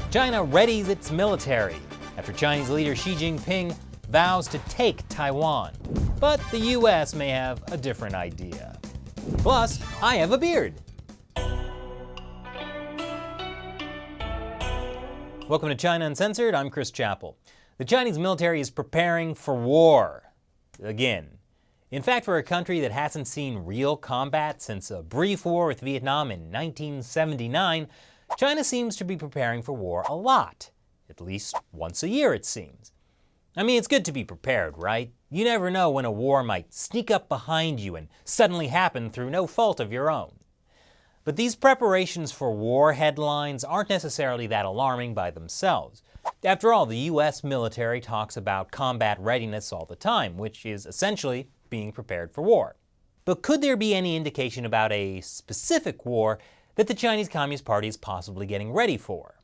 China readies its military after Chinese leader Xi Jinping vows to take Taiwan. But the US may have a different idea. Plus, I have a beard. Welcome to China Uncensored, I'm Chris Chappell. The Chinese military is preparing for war. Again. In fact, for a country that hasn't seen real combat since a brief war with Vietnam in 1979, China seems to be preparing for war a lot. At least once a year, it seems. I mean, it's good to be prepared, right? You never know when a war might sneak up behind you and suddenly happen through no fault of your own. But these preparations for war headlines aren't necessarily that alarming by themselves. After all, the US military talks about combat readiness all the time, which is essentially being prepared for war. But could there be any indication about a specific war that the Chinese Communist Party is possibly getting ready for?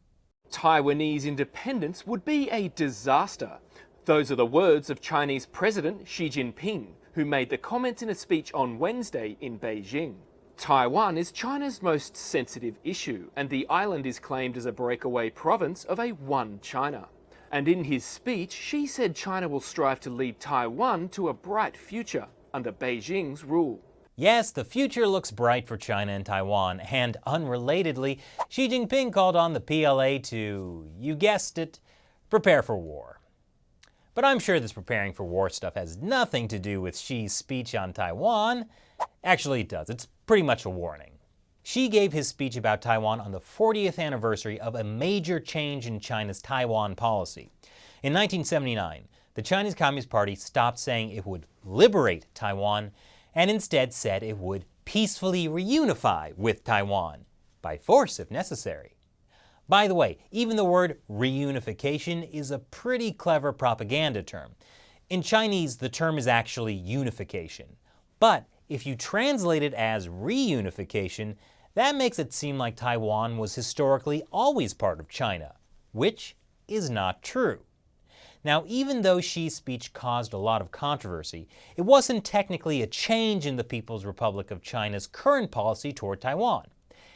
Taiwanese independence would be a disaster. Those are the words of Chinese President Xi Jinping, who made the comments in a speech on Wednesday in Beijing. Taiwan is China's most sensitive issue, and the island is claimed as a breakaway province of a one China. And in his speech, Xi said China will strive to lead Taiwan to a bright future under Beijing's rule. Yes, the future looks bright for China and Taiwan, and unrelatedly, Xi Jinping called on the PLA to, you guessed it, prepare for war. But I'm sure this preparing for war stuff has nothing to do with Xi's speech on Taiwan. Actually, it does. It's pretty much a warning. Xi gave his speech about Taiwan on the 40th anniversary of a major change in China's Taiwan policy. In 1979, the Chinese Communist Party stopped saying it would liberate Taiwan and instead said it would peacefully reunify with Taiwan, by force if necessary. By the way, even the word reunification is a pretty clever propaganda term. In Chinese, the term is actually unification. But if you translate it as reunification, that makes it seem like Taiwan was historically always part of China, which is not true. Now, even though Xi's speech caused a lot of controversy, it wasn't technically a change in the People's Republic of China's current policy toward Taiwan.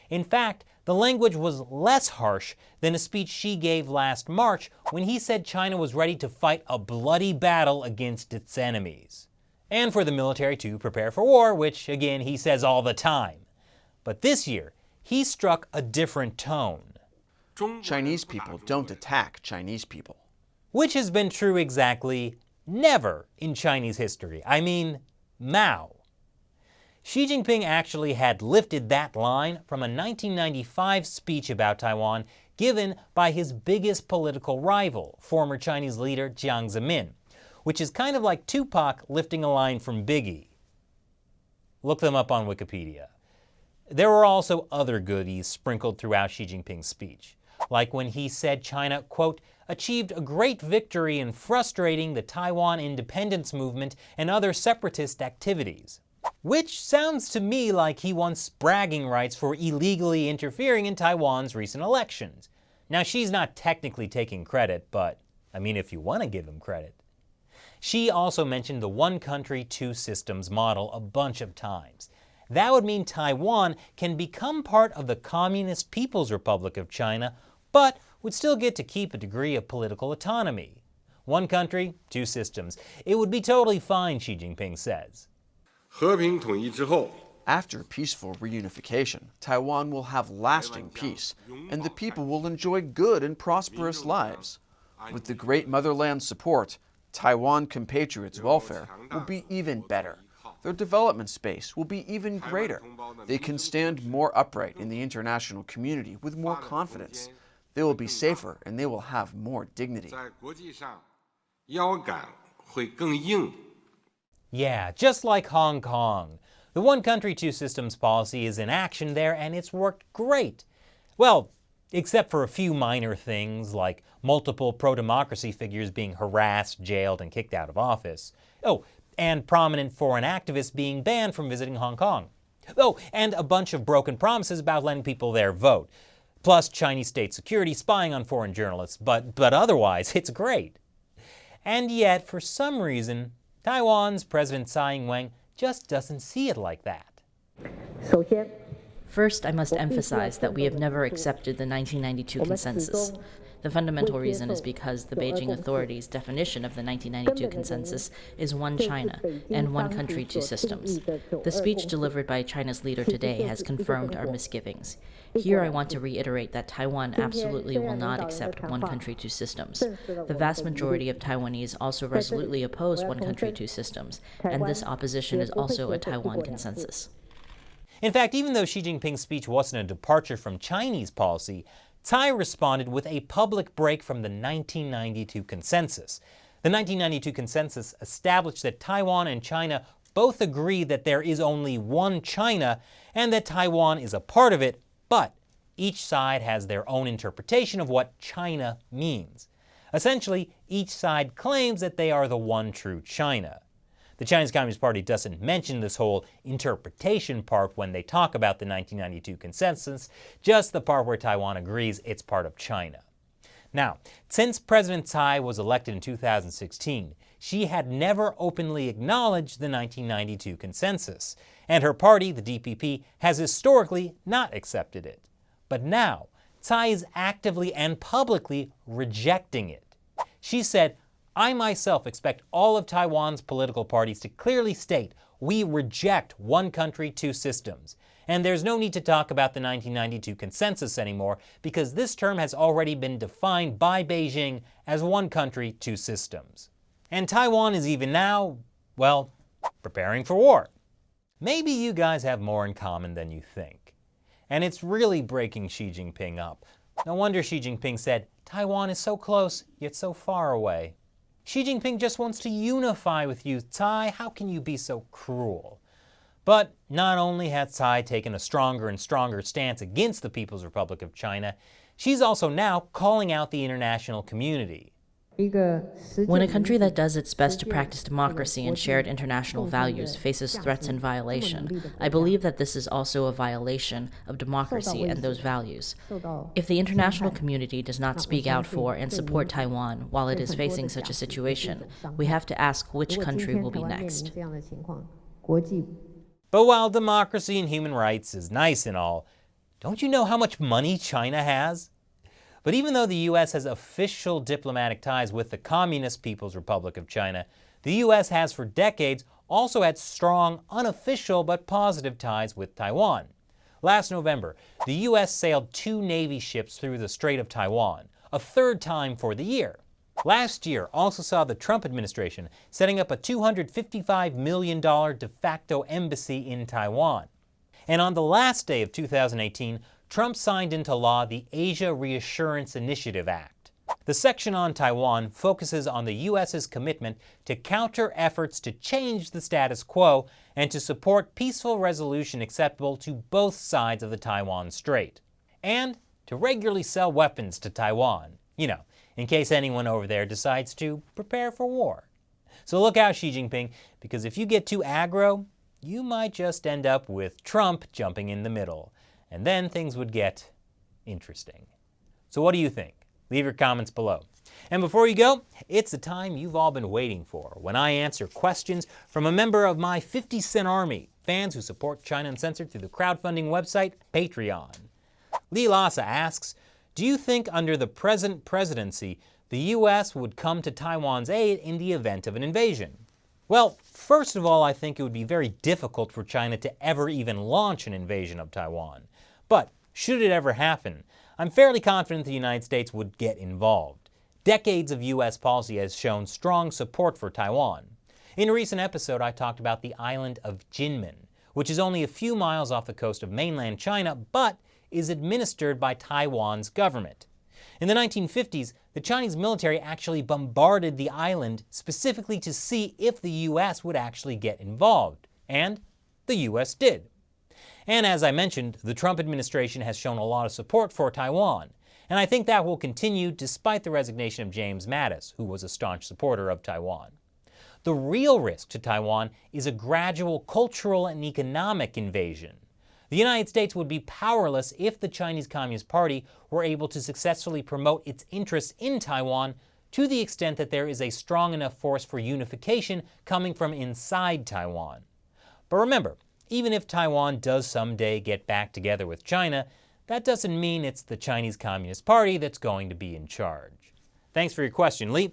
In fact, the language was less harsh than a speech Xi gave last March when he said China was ready to fight a bloody battle against its enemies. And for the military to prepare for war, which, again, he says all the time. But this year, he struck a different tone. Chinese people don't attack Chinese people. Which has been true exactly never in Chinese history. I mean, Mao. Xi Jinping actually had lifted that line from a 1995 speech about Taiwan given by his biggest political rival, former Chinese leader Jiang Zemin, which is kind of like Tupac lifting a line from Biggie. Look them up on Wikipedia. There were also other goodies sprinkled throughout Xi Jinping's speech, like when he said China, quote, achieved a great victory in frustrating the Taiwan independence movement and other separatist activities. Which sounds to me like he wants bragging rights for illegally interfering in Taiwan's recent elections. Now, Xi's not technically taking credit, but, I mean, if you want to give him credit. Xi also mentioned the one country, two systems model a bunch of times. That would mean Taiwan can become part of the Communist People's Republic of China, but would still get to keep a degree of political autonomy. One country, two systems. It would be totally fine, Xi Jinping says. After peaceful reunification, Taiwan will have lasting peace, and the people will enjoy good and prosperous lives. With the great motherland's support, Taiwan compatriots' welfare will be even better. Their development space will be even greater. They can stand more upright in the international community with more confidence. They will be safer and they will have more dignity. Yeah, just like Hong Kong. The one country, two systems policy is in action there and it's worked great. Well, except for a few minor things like multiple pro-democracy figures being harassed, jailed, and kicked out of office. Oh, and prominent foreign activists being banned from visiting Hong Kong. Oh, and a bunch of broken promises about letting people there vote. Plus Chinese state security spying on foreign journalists, but otherwise, it's great. And yet, for some reason, Taiwan's President Tsai Ing-wen just doesn't see it like that. First, I must emphasize that we have never accepted the 1992 consensus. The fundamental reason is because the Beijing authorities' definition of the 1992 consensus is one China and one country, two systems. The speech delivered by China's leader today has confirmed our misgivings. Here I want to reiterate that Taiwan absolutely will not accept one country, two systems. The vast majority of Taiwanese also resolutely oppose one country, two systems, and this opposition is also a Taiwan consensus. In fact, even though Xi Jinping's speech wasn't a departure from Chinese policy, Tsai responded with a public break from the 1992 consensus. The 1992 consensus established that Taiwan and China both agree that there is only one China and that Taiwan is a part of it, but each side has their own interpretation of what China means. Essentially, each side claims that they are the one true China. The Chinese Communist Party doesn't mention this whole interpretation part when they talk about the 1992 consensus, just the part where Taiwan agrees it's part of China. Now, since President Tsai was elected in 2016, she had never openly acknowledged the 1992 consensus, and her party, the DPP, has historically not accepted it. But now, Tsai is actively and publicly rejecting it. She said, "I myself expect all of Taiwan's political parties to clearly state we reject one country, two systems. And there's no need to talk about the 1992 consensus anymore because this term has already been defined by Beijing as one country, two systems." And Taiwan is even now, well, preparing for war. Maybe you guys have more in common than you think. And it's really breaking Xi Jinping up. No wonder Xi Jinping said, "Taiwan is so close, yet so far away." Xi Jinping just wants to unify with you, Tsai. How can you be so cruel? But not only has Tsai taken a stronger and stronger stance against the People's Republic of China, she's also now calling out the international community. When a country that does its best to practice democracy and shared international values faces threats and violation, I believe that this is also a violation of democracy and those values. If the international community does not speak out for and support Taiwan while it is facing such a situation, we have to ask which country will be next. But while democracy and human rights is nice and all, don't you know how much money China has? But even though the U.S. has official diplomatic ties with the Communist People's Republic of China, the U.S. has for decades also had strong, unofficial but positive ties with Taiwan. Last November, the U.S. sailed 2 Navy ships through the Strait of Taiwan, a third time for the year. Last year also saw the Trump administration setting up a $255 million de facto embassy in Taiwan. And on the last day of 2018, Trump signed into law the Asia Reassurance Initiative Act. The section on Taiwan focuses on the U.S.'s commitment to counter efforts to change the status quo and to support peaceful resolution acceptable to both sides of the Taiwan Strait, and to regularly sell weapons to Taiwan, in case anyone over there decides to prepare for war. So look out, Xi Jinping, because if you get too aggro, you might just end up with Trump jumping in the middle. And then things would get interesting. So what do you think? Leave your comments below. And before you go, it's the time you've all been waiting for, when I answer questions from a member of my 50-cent army, fans who support China Uncensored through the crowdfunding website Patreon. Lee Lassa asks, do you think under the present presidency, the U.S. would come to Taiwan's aid in the event of an invasion? Well, first of all, I think it would be very difficult for China to ever even launch an invasion of Taiwan. But should it ever happen, I'm fairly confident the United States would get involved. Decades of U.S. policy has shown strong support for Taiwan. In a recent episode, I talked about the island of Jinmen, which is only a few miles off the coast of mainland China, but is administered by Taiwan's government. In the 1950s, the Chinese military actually bombarded the island specifically to see if the U.S. would actually get involved, and the U.S. did. And as I mentioned, the Trump administration has shown a lot of support for Taiwan, and I think that will continue despite the resignation of James Mattis, who was a staunch supporter of Taiwan. The real risk to Taiwan is a gradual cultural and economic invasion. The United States would be powerless if the Chinese Communist Party were able to successfully promote its interests in Taiwan to the extent that there is a strong enough force for unification coming from inside Taiwan. But remember, even if Taiwan does someday get back together with China, that doesn't mean it's the Chinese Communist Party that's going to be in charge. Thanks for your question, Lee.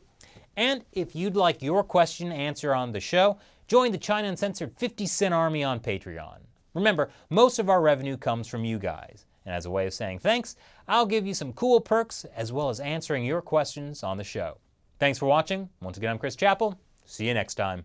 And if you'd like your question answered on the show, join the China Uncensored 50 Cent Army on Patreon. Remember, most of our revenue comes from you guys. And as a way of saying thanks, I'll give you some cool perks as well as answering your questions on the show. Thanks for watching. Once again, I'm Chris Chappell. See you next time.